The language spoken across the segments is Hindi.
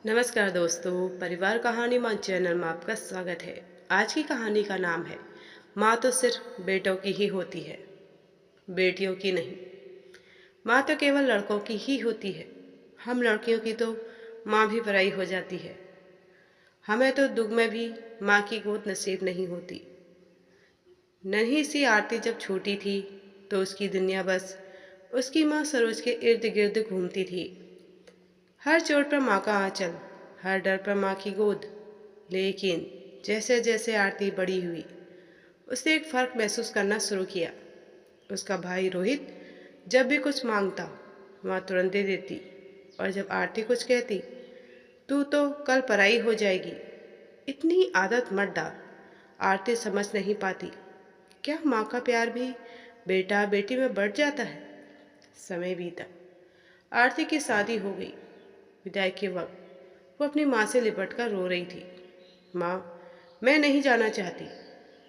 नमस्कार दोस्तों, परिवार कहानी माँ चैनल में आपका स्वागत है। आज की कहानी का नाम है माँ तो सिर्फ बेटों की ही होती है, बेटियों की नहीं। माँ तो केवल लड़कों की ही होती है। हम लड़कियों की तो माँ भी पराई हो जाती है। हमें तो दुख में भी माँ की गोद नसीब नहीं होती। नन्ही सी आरती जब छोटी थी तो उसकी दुनिया बस उसकी माँ सरोज के इर्द गिर्द घूमती थी। हर चोट पर माँ का आंचल, हर डर पर माँ की गोद। लेकिन जैसे जैसे आरती बड़ी हुई, उसने एक फर्क महसूस करना शुरू किया। उसका भाई रोहित जब भी कुछ मांगता, माँ तुरंत दे देती। और जब आरती कुछ कहती, तू तो कल पराई हो जाएगी, इतनी आदत मत डाल। आरती समझ नहीं पाती, क्या माँ का प्यार भी बेटा बेटी में बढ़ जाता है। समय बीता, आरती की शादी हो गई। विदाई के वक्त वो अपनी माँ से लिपट कर रो रही थी। माँ, मैं नहीं जाना चाहती।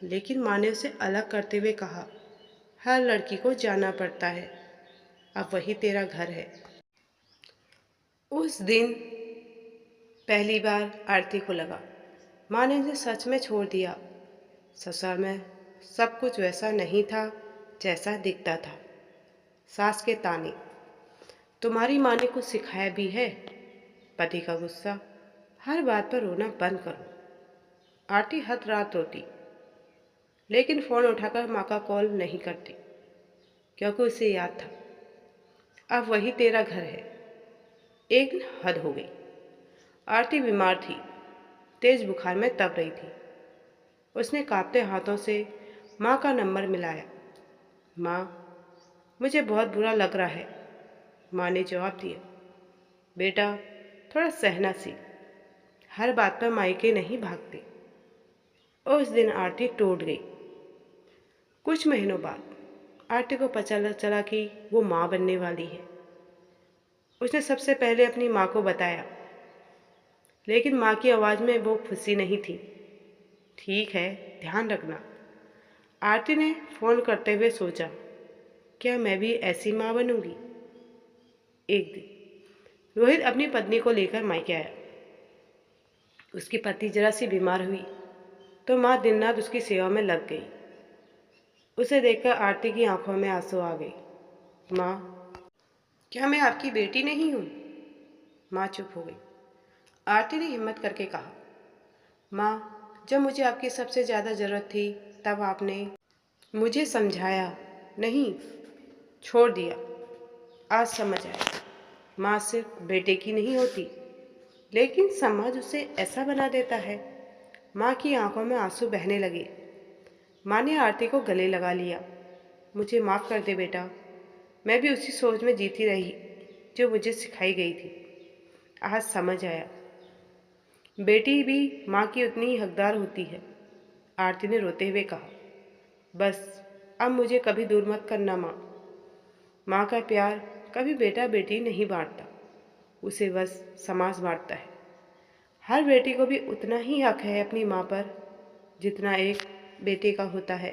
लेकिन माँ ने उसे अलग करते हुए कहा, हर लड़की को जाना पड़ता है, अब वही तेरा घर है। उस दिन पहली बार आरती को लगा, माँ ने उसे सच में छोड़ दिया। ससुराल में सब कुछ वैसा नहीं था जैसा दिखता था। सास के ताने, तुम्हारी माँ ने कुछ सिखाया भी है। पति का गुस्सा, हर बात पर रोना बंद करो। आरती हर रात रोती, लेकिन फ़ोन उठाकर माँ का कॉल नहीं करती, क्योंकि उसे याद था अब वही तेरा घर है। एक दिन हद हो गई। आरती बीमार थी, तेज बुखार में तप रही थी। उसने कांपते हाथों से माँ का नंबर मिलाया। माँ, मुझे बहुत बुरा लग रहा है। माँ ने जवाब दिया, बेटा थोड़ा सहना सीख, हर बात पर मायके नहीं भागते। उस दिन आरती टूट गई। कुछ महीनों बाद आरती को पता चला कि वो माँ बनने वाली है। उसने सबसे पहले अपनी माँ को बताया, लेकिन माँ की आवाज़ में वो खुशी नहीं थी। ठीक है, ध्यान रखना। आरती ने फ़ोन करते हुए सोचा, क्या मैं भी ऐसी माँ बनूंगी। एक दिन रोहित अपनी पत्नी को लेकर मायके आया। उसकी पत्नी जरा सी बीमार हुई तो माँ दिन रात उसकी सेवा में लग गई। उसे देखकर आरती की आंखों में आंसू आ गए। माँ, क्या मैं आपकी बेटी नहीं हूँ? माँ चुप हो गई। आरती ने हिम्मत करके कहा, माँ, जब मुझे आपकी सबसे ज़्यादा ज़रूरत थी तब आपने मुझे समझाया नहीं, छोड़ दिया। आज समझ आया, माँ सिर्फ बेटे की नहीं होती, लेकिन समाज उसे ऐसा बना देता है। माँ की आंखों में आंसू बहने लगे। माँ ने आरती को गले लगा लिया। मुझे माफ़ कर दे बेटा, मैं भी उसी सोच में जीती रही जो मुझे सिखाई गई थी। आज समझ आया, बेटी भी माँ की उतनी ही हकदार होती है। आरती ने रोते हुए कहा, बस अब मुझे कभी दूर मत करना माँ। माँ का प्यार कभी बेटा बेटी नहीं बांटता, उसे बस समाज बांटता है। हर बेटी को भी उतना ही हक है अपनी माँ पर जितना एक बेटे का होता है।